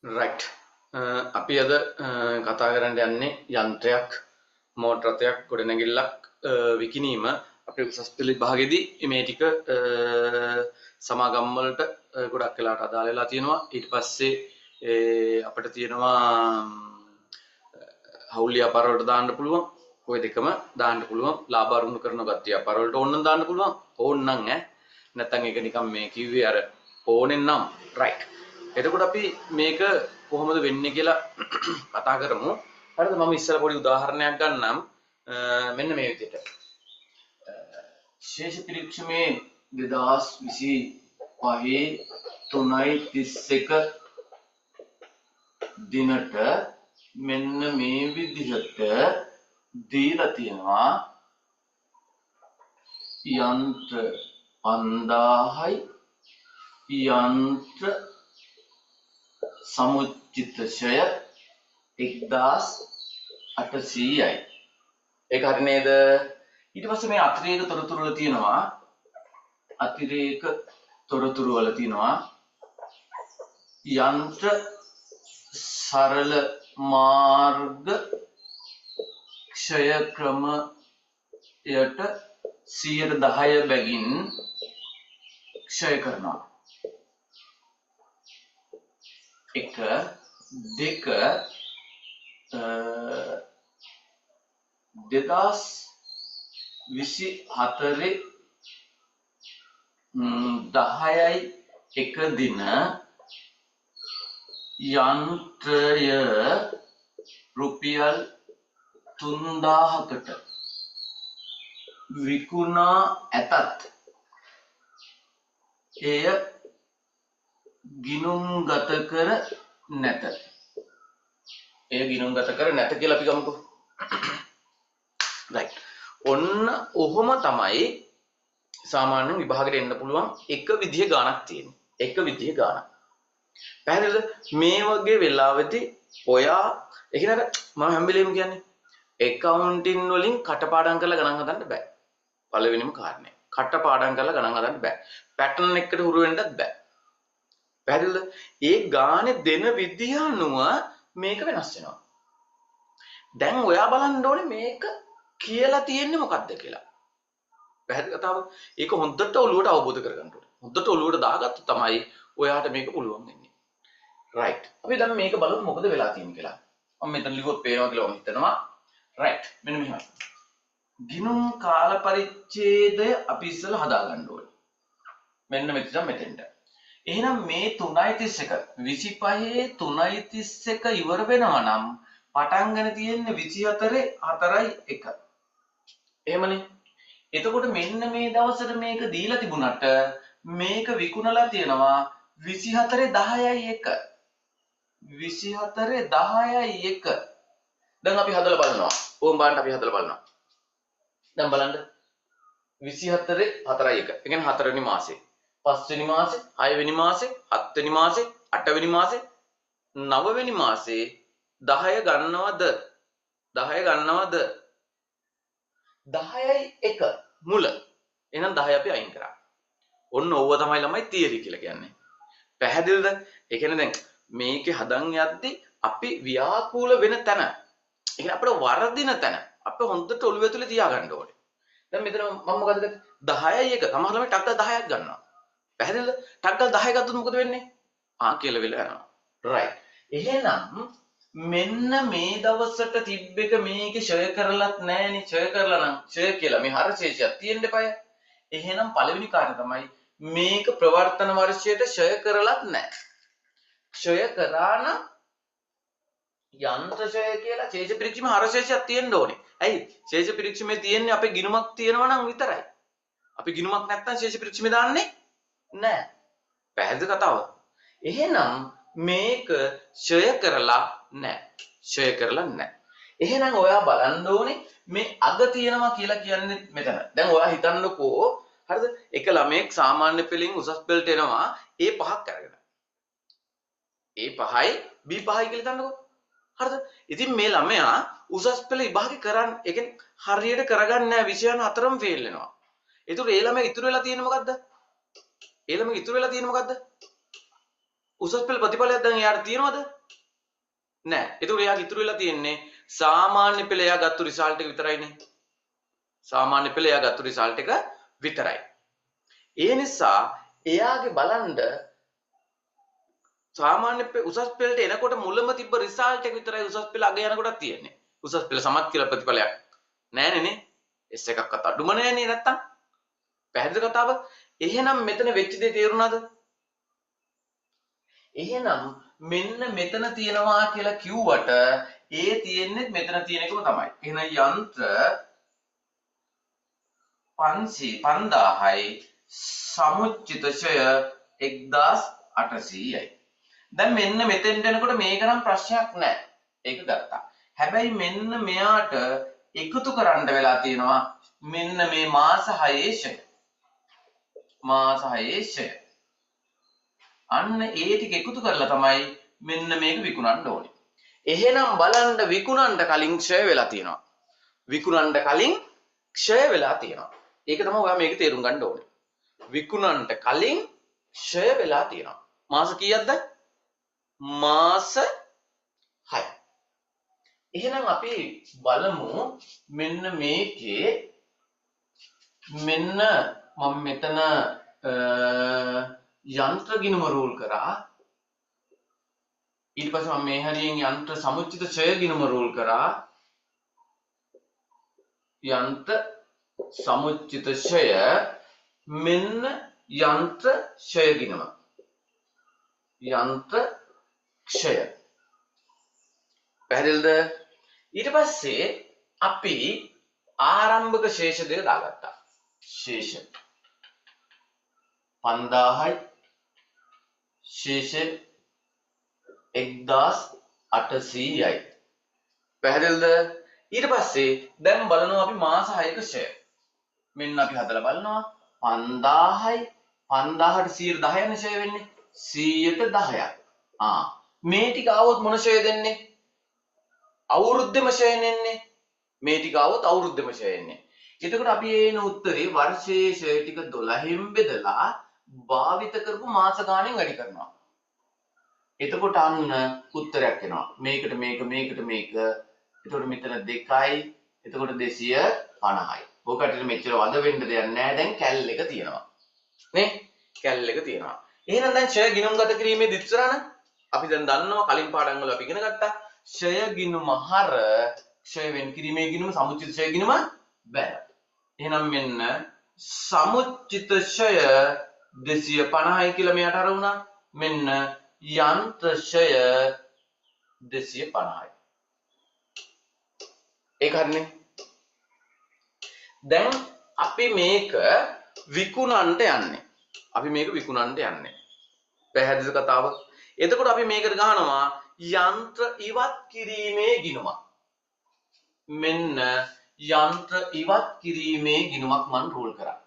Right. අපි අද කතා කරන්න යන්නේ යන්ත්‍රයක්, මෝටර රථයක්, ගොඩනැගිල්ලක් විකිණීම. අපේ උසස් පෙළ විභාගෙදී මේ ටික සමාගම් වලට ගොඩක් වෙලාට අදාළ වෙලා තියෙනවා. ඊට පස්සේ අපිට තියෙනවා හවුල් ව්‍යාපාර වලට දාන්න පුළුවන්. ඔය දෙකම දාන්න පුළුවන්. ලාභ අරුණු කරන ගත්ත ව්‍යාපාර වලට ඕනනම් දාන්න පුළුවන්. ඕනනම් නැත්තම් ඒක නිකන් මේ කිව්වේ අර ඕනෙන් නම් රයිට්. එතකොට අපි මේක කොහොමද වෙන්නේ කියලා කතා කරමු. හරිද? මම ඉස්සර පොඩි උදාහරණයක් ගන්නම්. මෙන්න මේ විදිහට. ශේෂ පරීක්ෂමේ 2025 3:31 දිනට මෙන්න මේ විදිහට දීලා තියෙනවා යන්ත්‍ර 5000යි යන්ත්‍ර සමුච්චිත ෂය 1800යි. ඒක හරි නේද? ඊට පස්සේ මේ අතිරේක තොරතුරු වල තියෙනවා යන්ත්‍ර සරල මාර්ග ක්ෂය ක්‍රමයට 10% බැගින් ක්ෂය කරනවා. 1 2 2024 10යි 1 දින යන්ත්‍රය රුපියල් 3000කට විකුණා ඇතත් එය ගිණුම්ගත කර නැත. කියලා අපි ගමුකෝ. රයිට්. ඔන්න ඔහොම තමයි සාමාන්‍යයෙන් විභාගෙට එන්න පුළුවන් එක විදිහ ගාණක් තියෙන්නේ. පැහැදිලිද? මේ වගේ වෙලාවෙදී ඔයා ඒ කියන්නේ මම හැම වෙලෙම කියන්නේ accounting වලින් කටපාඩම් කරලා ගණන් හදන්න බෑ. පළවෙනිම කාරණේ. කටපාඩම් කරලා ගණන් හදන්න බෑ. පැටර්න් එකකට හුරු වෙන්නත් බෑ. පැහැදිලිද? ඒ ගානේ දෙන විදිය අනුව මේක වෙනස් වෙනවා. දැන් ඔයා බලන්න ඕනේ මේක කියලා තියෙන්නේ මොකක්ද කියලා. පැහැදිලි කතාව. ඒක හොඳට ඔළුවට අවබෝධ කරගන්න ඕනේ. හොඳට ඔළුවට දාගත්තොත් තමයි ඔයාට මේක පුළුවන් වෙන්නේ. රයිට්. අපි දැන් මේක බලමු මොකද වෙලා තියෙන්නේ කියලා. මම මෙතන ලිව්වොත් පේනවා කියලා මම හිතනවා. රයිට්. මෙන්න මෙහෙමයි. ගිණුම් කාල පරිච්ඡේදය අපි ඉස්සෙල්ලා හදා ගන්න ඕනේ. මෙන්න මෙතෙන්ට. එහෙනම් මේ 3:31 25 3:31 ඉවර වෙනවා නම් පටන් ගන්න තියෙන්නේ 24 4:1. එහෙමනේ. එතකොට මෙන්න මේ දවසට මේක දීලා තිබුණාට මේක විකුණලා තියෙනවා 24 10යි 1. 24 10යි 1. දැන් අපි හදලා බලනවා. ඕම් බලන්න අපි හදලා බලනවා. දැන් බලන්න 24 4යි 1. ඒ කියන්නේ 4 වෙනි මාසේ. 5 වෙනි මාසේ, 6 වෙනි මාසේ, 7 වෙනි මාසේ, 8 වෙනි මාසේ, 9 වෙනි මාසේ 10 ගන්නවද? 10 ගන්නවද? 10යි 1 මුල. එහෙනම් 10 අපි අයින් කරා. ඔන්න ඕව තමයි ළමයි තියරි කියලා කියන්නේ. පැහැදිලිද? ඒ කියන්නේ දැන් මේකේ හදන් යද්දි අපි ව්‍යාකූල වෙන තැන, ඒ කියන්නේ අපිට වර්ධින තැන අපි හොඳට ඔළුව ඇතුලේ තියාගන්න ඕනේ. දැන් මෙතන මම මොකද කරන්නේ? 10යි 1 සමහර ළමයි ටක් ගාලා 10ක් ගන්නවා. පැහැදිලිද? ටක් ගාලා 10 ගත්තොත් මොකද වෙන්නේ? කියලා වෙලා යනවා. රයිට්. එහෙනම් මෙන්න මේ දවසට තිබ්බ එක මේකේ ෂය කරලත් නැහැනේ. ෂය කරලා නම් ෂය කියලා මේ හරශේෂයක් තියෙන්න එපාය. එහෙනම් පළවෙනි කාරණය තමයි මේක ප්‍රවර්තන වර්ෂයට ෂය කරලත් නැහැ. ෂය කරා නම් යන්ත්‍ර ෂය කියලා ශේෂ පරීක්ෂමේ හරශේෂයක් තියෙන්න ඕනේ. ඇයි? ශේෂ පරීක්ෂමේ තියෙන්නේ අපේ ගිණුමක් තියෙනවා නම් විතරයි. අපි ගිණුමක් නැත්තම් ශේෂ පරීක්ෂමේ දාන්නේ නැහැ. පැහැදිලි කතාව. එහෙනම් මේක ෂය කරලා නැහැ. එහෙනම් ඔයා බලන්න ඕනේ මේ අග තියෙනවා කියලා කියන්නේ මෙතන. දැන් ඔයා හිතන්නකෝ හරිද? එක ළමෙක් සාමාන්‍ය පෙළින් උසස් පෙළට එනවා A5ක් අරගෙන. A5යි B5යි කියලා හිතන්නකෝ. හරිද? ඉතින් මේ ළමයා උසස් පෙළ විභාගේ කරන්න, ඒ කියන්නේ හරියට කරගන්නේ නැහැ, විෂයන් හතරම ෆේල් වෙනවා. ඒතකොට ඒ ළමයා ඉතුරු වෙලා තියෙන්නේ මොකද්ද? උසස් පෙළ ප්‍රතිඵලයක් දැන් එයාට තියෙනවද? නැහැ. ඒතකොට එයාට ඉතුරු වෙලා තියෙන්නේ සාමාන්‍ය පෙළ එයා ගත්ත රිසල්ට් එක විතරයිනේ. සාමාන්‍ය පෙළ එයා ගත්ත රිසල්ට් එක විතරයි. ඒ නිසා එයාගේ බලන්න සාමාන්‍ය උසස් පෙළට එනකොට මුලම තිබ්බ රිසල්ට් එක විතරයි උසස් පෙළ අග යනකොටත් තියෙන්නේ. උසස් පෙළ සමත් කියලා ප්‍රතිඵලයක් නෑනේ නේ. S එකක්වත් අඩුම නෑනේ නැත්තම්. පැහැදිලි කතාව. එහෙනම් මෙතන වෙච්ච දේ තේරුණාද? එහෙනම් මෙන්න මෙතන තියෙනවා කියලා කිව්වට ඒ තියෙන්නේ මෙතන තියෙන එකම තමයි. එහෙනම් යන්ත්‍ර 5000යි සමුච්චිත ෂය 1800යි. දැන් මෙන්න මෙතෙන්ට එනකොට මේක නම් ප්‍රශ්නයක් නෑ. ඒක ගත්තා. හැබැයි මෙන්න මෙයාට එකතු කරන්න වෙලා තියෙනවා මෙන්න මේ මාස 6 ෂය. මාස 6 ෂය. අන්න ඒ ටික එකතු කරලා තමයි මෙන්න මේක විකුණන්න ඕනේ. එහෙනම් බලන්න විකුණන්න කලින් ක්ෂය වෙලා තියෙනවා. විකුණන්න කලින් ක්ෂය වෙලා තියෙනවා. ඒක තමයි ඔයා මේක තේරුම් ගන්න ඕනේ. විකුණන්න කලින් ක්ෂය වෙලා තියෙනවා. මාස කීයක්ද? මාස 6. එහෙනම් අපි බලමු මෙන්න මේකේ මෙන්න මම මෙතන යන්ත්‍ර ගිණුම රූල් කරා. ඊට පස්සේ මම මේ හරියෙන් යන්ත්‍ර සමුච්චිත ෂය ගිණුම රූල් කරා. යන්ත්‍ර සමුච්චිත ෂය මෙන්න යන්ත්‍ර ෂය ගිණුම. යන්ත්‍ර ක්ෂය. පැහැදිලිද? ඊට පස්සේ අපි ආරම්භක ශේෂ දෙක දාගත්තා. ශේෂ 5000යි ශේෂ 1800යි. පැහැදිලිද? ඊට පස්සේ දැන් බලනවා අපි මාස 6ක ෂය. මෙන්න අපි හදලා බලනවා 5000යි 5000ට 110 නේ ෂය වෙන්නේ. 100ට 10ක්. මේ ටික આવොත් මොන ෂය දෙන්නේ? අවුරුද්දෙම ෂය එන්නේ. මේ ටික આવොත් අවුරුද්දෙම ෂය එන්නේ. එතකොට අපි එන උත්තරේ වර්ෂයේ ෂය ටික 12න් බෙදලා භාවිත කරපු මාස ගාණෙන් වැඩි කරනවා. එතකොට අන්න උත්තරයක් එනවා. මේකට මේක මේකට මේක. එතකොට මෙතන 2යි. එතකොට 250යි. ඔකට මෙච්චර වද වෙන්න දෙයක් නැහැ. දැන් කැල් එක තියෙනවා. නේ? කැල් එක තියෙනවා. එහෙනම් දැන් ෂය ගිණුම් ගත කිරීමේ දිස්ත්‍රාණ අපි දැන් දන්නවා කලින් පාඩම් වල අපි ඉගෙන ගත්තා. ෂය ගිණුම හර ක්ෂය වෙන් කිරීමේ ගිණුම සමුච්චිත ෂය ගිණුම බැල. එහෙනම් මෙන්න සමුච්චිත ෂය 250යි කියලා මෙයාට අර වුණා. මෙන්න යන්ත්‍ර ෂය 250යි. ඒක හරිනේ. දැන් අපි මේක විකුණන්න යන්නේ. අපි මේක විකුණන්න යන්නේ. පැහැදිලිද කතාව? එතකොට අපි මේකට ගහනවා යන්ත්‍ර ඉවත් කිරීමේ ගිණුමක්. මෙන්න යන්ත්‍ර ඉවත් කිරීමේ ගිණුමක් මම රූල් කරා.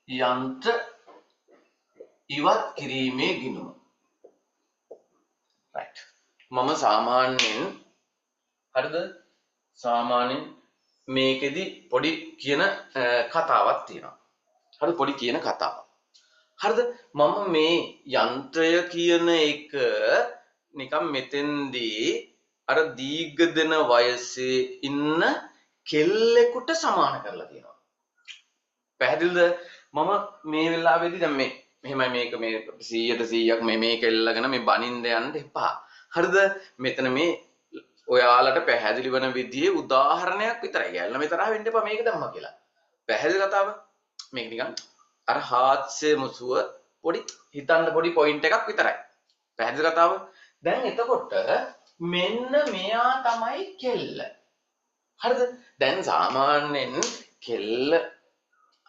යන්ත්‍ර ඉවත් කිරීමේ ගිණුම. right. මම සාමාන්‍යයෙන් හරිද? සාමාන්‍යයෙන් මේකෙදි පොඩි කියන කතාවක් තියෙනවා. හරි පොඩි කියන කතාවක්. හරිද? මම මේ යන්ත්‍රය කියන එක නිකන් මෙතෙන්දී අර දීර්ඝ දෙන වයසේ ඉන්න කෙල්ලෙකුට සමාන කරලා තියෙනවා. පැහැදිලිද? මම මේ වෙලාවේදී දැන් මේ මෙහෙමයි මේක මේ 100ට 100ක් මේක එල්ලගෙන මේ බනින්න යන්න එපා. හරිද? මෙතන මේ ඔයාලට පැහැදිලි වෙන විදිහේ උදාහරණයක් විතරයි. ගැල්ල මෙතරහ වෙන්න එපා මේක දැම්මා කියලා. පැහැදිලි කතාව? මේක නිකන් අර හාස්‍ය මුසුව පොඩි හිතන්න පොඩි පොයින්ට් එකක් විතරයි. පැහැදිලි කතාව? දැන් එතකොට මෙන්න මෙයා තමයි කෙල්ල. හරිද? දැන් සාමාන්‍යයෙන් කෙල්ල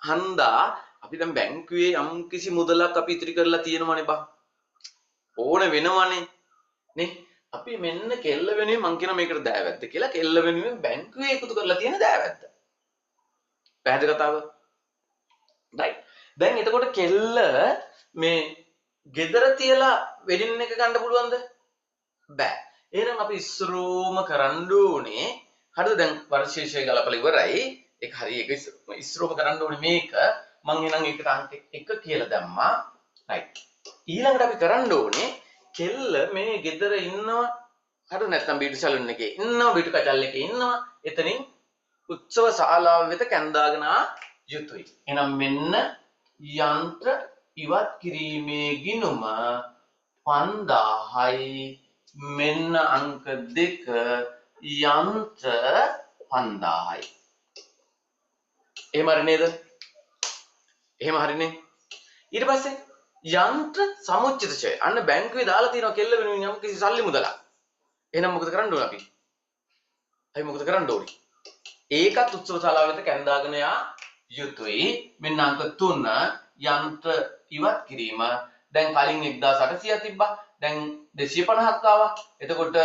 හන්දා අපි දැන් බැංකුවේ යම් කිසි මුදලක් අපි ඉතිරි කරලා තියෙනවනේ බා. ඕන වෙනවනේ. නේ? අපි මෙන්න කෙල්ල වෙනුවෙන් මං කියන මේකට දෑවැද්ද කියලා කෙල්ල වෙනුවෙන් බැංකුවේ එකතු කරලා තියෙන දෑවැද්ද. පැහැදිලි කතාව? right. දැන් එතකොට කෙල්ල මේ ගෙදර තියලා වෙඩින් එක ගන්න පුළුවන්ද? බෑ. එහෙනම් අපි ඉස්සරෝම කරන්න ඕනේ. හරිද? දැන් වර්ෂයේ ගලපලා ඉවරයි. ඒක හරි ඒක ඉස්සරෝම කරන්න ඕනේ මේක. මං එහෙනම් ඒකට අංක 1 කියලා දැම්මා. රයිට්. ඊළඟට අපි කරන්න ඕනේ කෙල්ල මේ ගෙදර ඉන්නවා. හරි නැත්නම් බීටු සැලුන් එකේ ඉන්නවා, බීටු කචල් එකේ ඉන්නවා. එතනින් උත්සව ශාලාව වෙත කැඳාගෙන යුතුයි. එහෙනම් මෙන්න යන්ත්‍ර ඉවත් කිරීමේ ගිණුම 5000යි. මෙන්න අංක 2 යන්ත්‍ර 5000යි. එහෙම හරි නේද? එහෙම හරිනේ. ඊට පස්සේ යන්ත්‍ර සමුච්චිත ඡය. අන්න බැංකුවේ දාලා තියෙනවා කෙල්ල වෙනුවෙන් යම් කිසි සල්ලි මුදලක්. එහෙනම් මොකද කරන්න ඕන අපි? අපි මොකද කරන්න ඕනේ? ඒකත් උත්සව ශාලාව වෙත කැඳාගෙන යා යුතුයි. මෙන්න අංක 3 යන්ත්‍ර ඉවත් කිරීම. දැන් කලින් 1800 තිබ්බා. දැන් 250ක් ආවා. එතකොට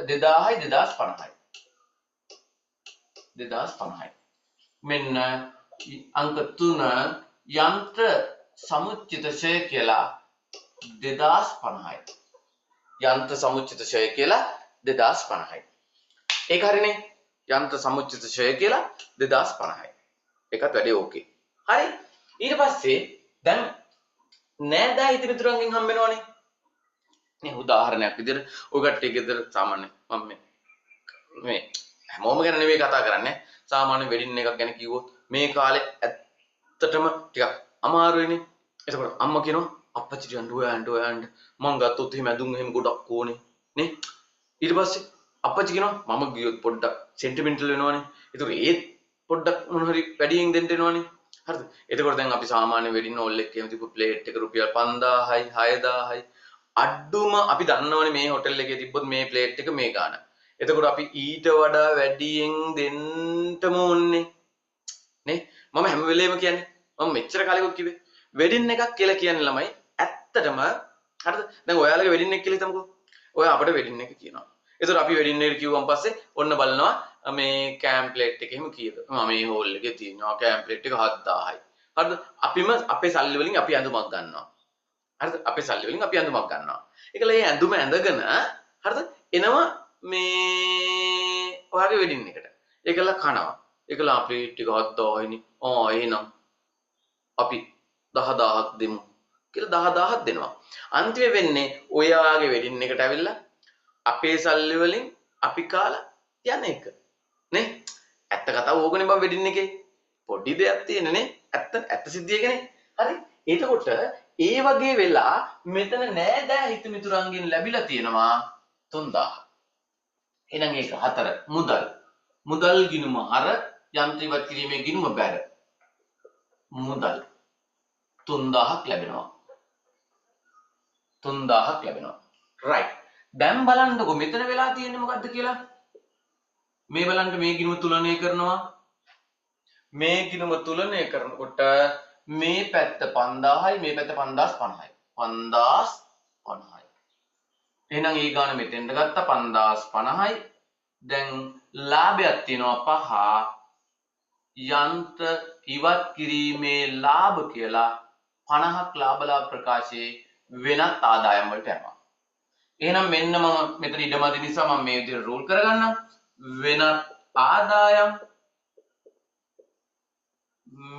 2000යි 2050යි. 2050යි. මෙන්න අංක 3 යන්ත්‍ර සමුච්චිත ඡය කියලා 2050යි. යන්ත්‍ර සමුච්චිත ඡය කියලා 2050යි. ඒක හරිනේ. යන්ත්‍ර සමුච්චිත ඡය කියලා 2050යි. ඒකත් වැඩි ඕකේ. හරි. ඊට පස්සේ දැන් නෑදෑ හිත මිතුරන්ගෙන් හම්බ වෙනවනේ. නේ උදාහරණයක් විදිහට ඔය කට්ටිය ගෙදර සාමාන්‍ය මම මේ හැමෝම ගැන නෙවෙයි කතා කරන්නේ. සාමාන්‍ය වෙඩින් එකක් ගැන කිව්වොත් මේ කාලේ ඇත්තටම ටිකක් අමාරුයිනේ. එතකොට අම්මා කියනවා අප්පච්චිට යන්න මං ගත්තොත් එහෙම ඇඳුම් එහෙම ගොඩක් ඕනේ නේ. ඊට පස්සේ අප්පච්චි කියනවා මම ගියොත් පොඩ්ඩක් සෙන්ටිමෙන්ටල් වෙනවනේ. ඒතකොට ඒත් පොඩ්ඩක් මොන හරි වැඩියෙන් දෙන්න වෙනවනේ. හරිද? එතකොට දැන් අපි සාමාන්‍ය වෙඩින් හෝල් එකේ තිබු ප්ලේට් එක රුපියල් 5000යි 6000යි අඩුම අපි දන්නවනේ මේ හොටෙල් එකේ තිබ්බොත් මේ ප්ලේට් එක මේ ගාන. එතකොට අපි ඊට වඩා වැඩියෙන් දෙන්නම ඕනේ නේ. මම හැම වෙලේම කියන්නේ මම මෙච්චර කාලෙක කිව්වේ වෙඩින් එකක් කියලා කියන්නේ ළමයි ඇත්තටම හරිද? දැන් ඔයාලගේ වෙඩින් එක කියලා හිතමුකෝ. ඔයා අපිට වෙඩින් එක කියනවා. ඒතර අපි වෙඩින් එකට කිව්වන් පස්සේ ඔන්න බලනවා මේ කෑම් ප්ලේට් එක එහෙම කීයද? මේ හෝල් එකේ තියෙනවා කෑම් ප්ලේට් එක 7000යි. හරිද? අපිම අපේ සල්ලි වලින් අපි ඇඳුමක් ගන්නවා. හරිද? අපේ සල්ලි වලින් අපි ඇඳුමක් ගන්නවා. ඒකල ඒ ඇඳුම ඇඳගෙන හරිද? එනවා මේ ඔයාගේ වෙඩින් එකට. ඒකල කනවා. ඒකල ප්ලේට් ටික 7000යිනේ. එහෙනම් අපි 10000ක් දෙමු කියලා 10000ක් දෙනවා. අන්තිමේ වෙන්නේ ඔයාගේ වෙඩින් එකට ඇවිල්ලා අපේ සල්ලි වලින් අපි කාලා යන එක නේ. ඇත්ත කතාව ඕකනේ බං වෙඩින් එකේ. පොඩි දෙයක් තියෙන නේ. ඇත්ත සිද්ධියකනේ. හරි. එතකොට ඒ වගේ වෙලා මෙතන නෑදෑ හිත මිතුරන්ගෙන් ලැබිලා තියෙනවා 3000. එහෙනම් ඒක 4 මුදල්. මුදල් ගිණුම අර යන්ත්‍ර ඉවත් කිරීමේ ගිණුම බැර. මුදල් 3000ක් ලැබෙනවා. 3000ක් ලැබෙනවා. right. දැන් බලන්නකො මෙතන වෙලා තියෙන්නේ මොකද්ද කියලා. මේ බලන්න මේ ගිණුම තුලනය කරනවා. මේ ගිණුම තුලනය කරනකොට මේ පැත්ත 5000යි මේ පැත්ත 5050යි. 5050යි. එහෙනම් ඒ ගාන මෙතෙන්ට ගත්තා 5050යි. දැන් ලාභයක් තියෙනවා 5. යන්ත්‍ර ඉවත් කිරීමේ ලාභ කියලා 50ක් ලාභ ප්‍රකාශයේ වෙනත් ආදායම් වලට යනවා. එහෙනම් මෙන්න මම මෙතන ඉඩමදි නිසා මම මේ විදිහට රූල් කරගන්නම්. වෙනත් ආදායම්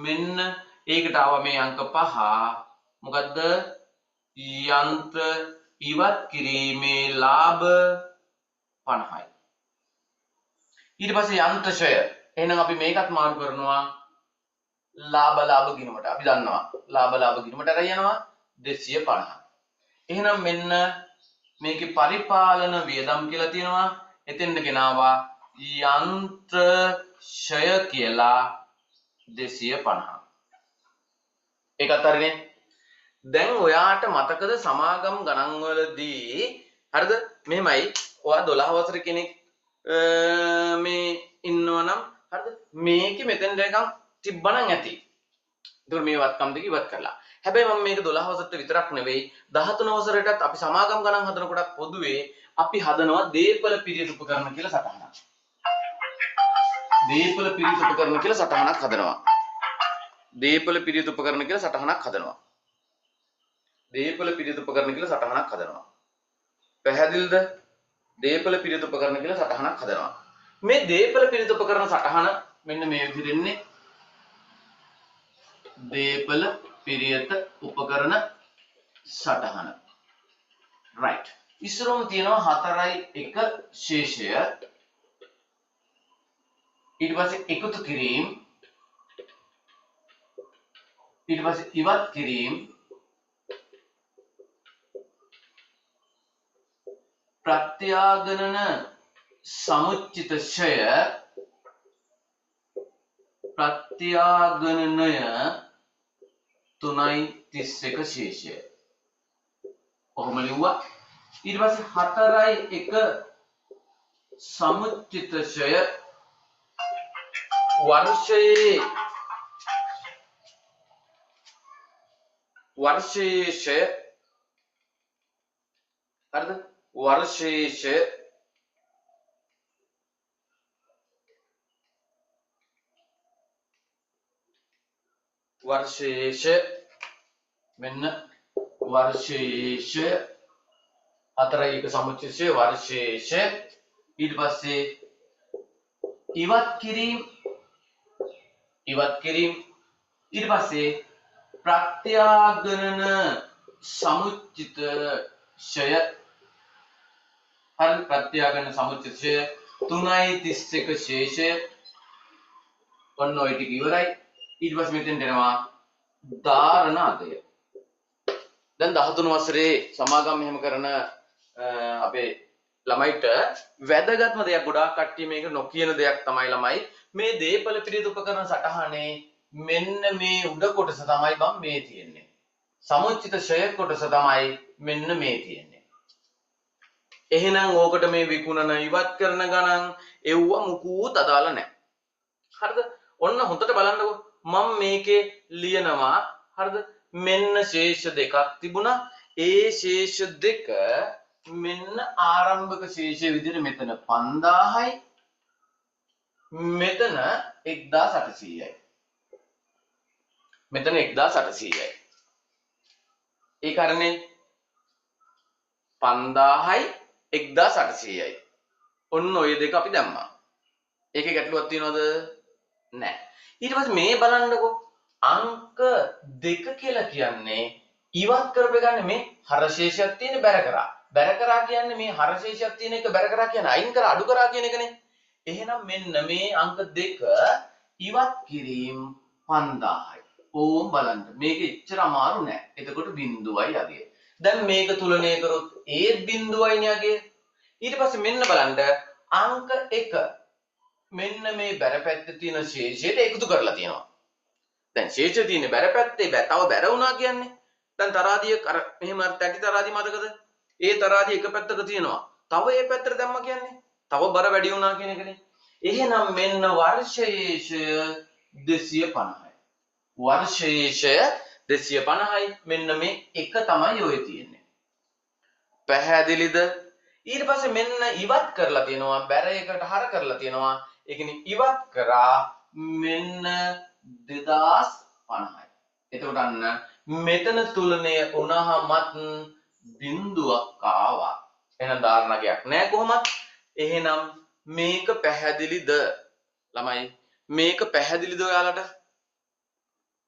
මෙන්න ඒකට ආවා මේ අංක 5. මොකද්ද? යන්ත්‍ර ඉවත් කිරීමේ ලාභ 50යි. ඊට පස්සේ යන්ත්‍ර ඡය. එහෙනම් අපි මේකත් මාරු කරනවා ලාභ ගිණුමට. අපි දන්නවා ලාභ ගිණුමට අර යනවා 250. එහෙනම් මෙන්න මේකේ පරිපාලන වියදම් කියලා තියෙනවා. එතෙන්ද ගෙනාවා යන්ත්‍ර ඡය කියලා 250. ඒකත් හරිනේ. දැන් ඔයාට මතකද සමාගම් ගණන් වලදී හරිද? මෙහෙමයි. ඔයා 12 වසර කෙනෙක් මේ ඉන්නවනම් හරිද? මේකේ මෙතෙන් දෙකක් තිබ්බනම් ඇති. ඒතකොට මේ වත්කම් දෙක ඉවත් කරලා. හැබැයි මම මේක 12 වසරට විතරක් නෙවෙයි 13 වසරටත් අපි සමාගම් ගණන් හදනකොට පොදුවේ අපි හදනවා දීපල පිරිත් උපකරණ කියලා සටහනක්. දීපල පිරිත් උපකරණ කියලා සටහනක් හදනවා. දීපල පිරිත් උපකරණ කියලා සටහනක් හදනවා. දීපල පිරිත් උපකරණ කියලා සටහනක් හදනවා. පැහැදිලිද? දීපල පිරිත් උපකරණ කියලා සටහනක් හදනවා. මේ දීපල පිරිත් උපකරණ සටහන මෙන්න මේ විදිහට එන්නේ දේපල පිරියත උපකරණ සටහන. right. ඉස්සරහම තියෙනවා 4.1 ශේෂය. ඊට පස්සේ එකතු කිරීම, ඊට පස්සේ ඉවත් කිරීම, ප්‍රත්‍යාගණන සමුච්චිත ෂය, ප්‍රත්‍යාගණනය 3.31 ශේෂය. ඔහොම ලිව්වා. ඊට පස්සේ 4.1 සමුච්චිත ෂය වර්ෂයේ ෂය හරිද? වර්ෂයේ ෂය මෙන්න වර්ෂයේ ෂය 4.1 සමුච්චිත ෂය වර්ෂයේ ෂය. ඊට පස්සේ ඉවත් කිරීම, ඊට පස්සේ ප්‍රත්‍යාගණන සමුච්චිත ෂය, හරි, ප්‍රත්‍යාගණන සමුච්චිත ෂය 3.31 ශේෂය. ඔන්න ඔය ටික ඉවරයි. ඊට පස්සේ මෙතෙන්ට එනවා ධාරණ අගය. දැන් 13 වසරේ සමාගම් මෙහෙම කරන අපේ ළමයිට වැදගත්ම දෙයක්, ගොඩාක් කට්ටිය මේක නොකියන දෙයක් තමයි ළමයි මේ දේපල පිරිත උපකරණ සටහනේ මෙන්න මේ උඩ කොටස තමයි බම් මේ තියෙන්නේ. සමුච්චිත ෂය කොටස තමයි මෙන්න මේ තියෙන්නේ. එහෙනම් ඕකට මේ විකුණන ඉවත් කරන ගණන් එව්ව මුකුත් අදාළ නැහැ. හරිද? ඔන්න හොඳට බලන්නකෝ. මම මේකේ ලියනවා, හරිද? මෙන්න ශේෂ දෙකක් තිබුණා. ඒ ශේෂ දෙක මෙන්න ආරම්භක ශේෂය විදිහට මෙතන 5000යි, මෙතන 1800යි. මෙතන 1800යි. ඒ කාරණේ 5000යි 1800යි. ඔන්න ඔය දෙක අපි දැම්මා. ඒකේ ගැටලුවක් තියනවද? නැහැ. ඊට පස්සේ මේ බලන්නකෝ. අංක 2 කියලා කියන්නේ ඉවත් කරපෙගන්නේ මේ හරශේෂයක් තියෙන බැර කරා. බැර කරා කියන්නේ මේ හරශේෂයක් තියෙන එක බැර කරා කියන්නේ අයින් කරා අඩු කරා කියන එකනේ. එහෙනම් මෙන්න මේ අංක 2 ඉවත් කිරීම 5000යි. ඕම් බලන්න. මේක එච්චර අමාරු නෑ. එතකොට බිඳුවයි අගය. දැන් මේක තුලනය කරොත් ඒත් බිඳුවයිනේ අගය. ඊට පස්සේ මෙන්න බලන්න අංක 1 මෙන්න මේ බැර පැත්තේ තියෙන ශේෂයට එකතු කරලා තියෙනවා. දැන් ශේෂය තියෙන්නේ බැර පැත්තේ, තව බැර වුණා කියන්නේ. දැන් තරාදිය අර මෙහෙම අර තැටි තරාදිය මතකද? ඒ තරාදිය එක පැත්තක තියෙනවා. තව ඒ පැත්තට දැම්මා කියන්නේ තව බර වැඩි වුණා කියන එකනේ. එහෙනම් මෙන්න වර්ෂයේෂය 250යි. වර්ෂයේෂය 250යි. මෙන්න මේ එක තමයි ඔය තියෙන්නේ. පැහැදිලිද? ඊට පස්සේ මෙන්න ඉවත් කරලා තියෙනවා, බැර එකට හර කරලා තියෙනවා. ඒ කියන්නේ ඉවත් කරා මෙන්න 2050යි. එතකොට අන්න මෙතන තුලනය වුණාමත් බිඳුවක් ආවා. එහෙනම් ධාරණයක් නැහැ කොහොමද? එහෙනම් මේක පැහැදිලිද? ළමයි මේක පැහැදිලිද ඔයාලට?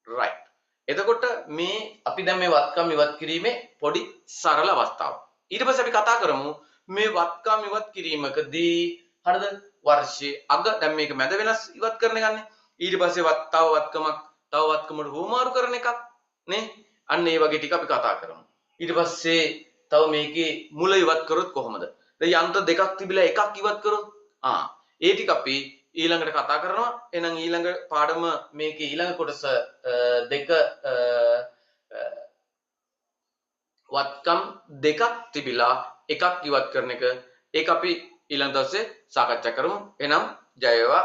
right. එතකොට මේ අපි දැන් මේ වත්කම් ඉවත් කිරීමේ පොඩි සරල අවස්ථාවක්. ඊට පස්සේ අපි කතා කරමු මේ වත්කම් ඉවත් කිරීමකදී, හරිද? වර්ෂයේ අග දැන් මේක මැද වෙනස් ඉවත් කරන එකනේ. ඊට පස්සේ තව වත්කමකට හුවමාරු කරන එකක් නේ. අන්න ඒ වගේ ටික අපි කතා කරමු. ඊට පස්සේ තව මේකේ මුල ඉවත් කරොත් කොහොමද? දැන් යන්ත්‍ර දෙකක් තිබිලා එකක් ඉවත් කරොත් ඒ ටික අපි ඊළඟට කතා කරනවා. එහෙනම් ඊළඟ පාඩම මේකේ ඊළඟ කොටස දෙක වත්කම් දෙකක් තිබිලා එකක් ඉවත් කරන එක. ඒක අපි ඊළඟ දවසේ සාකච්ඡා කරමු. එහෙනම් ජය වේවා.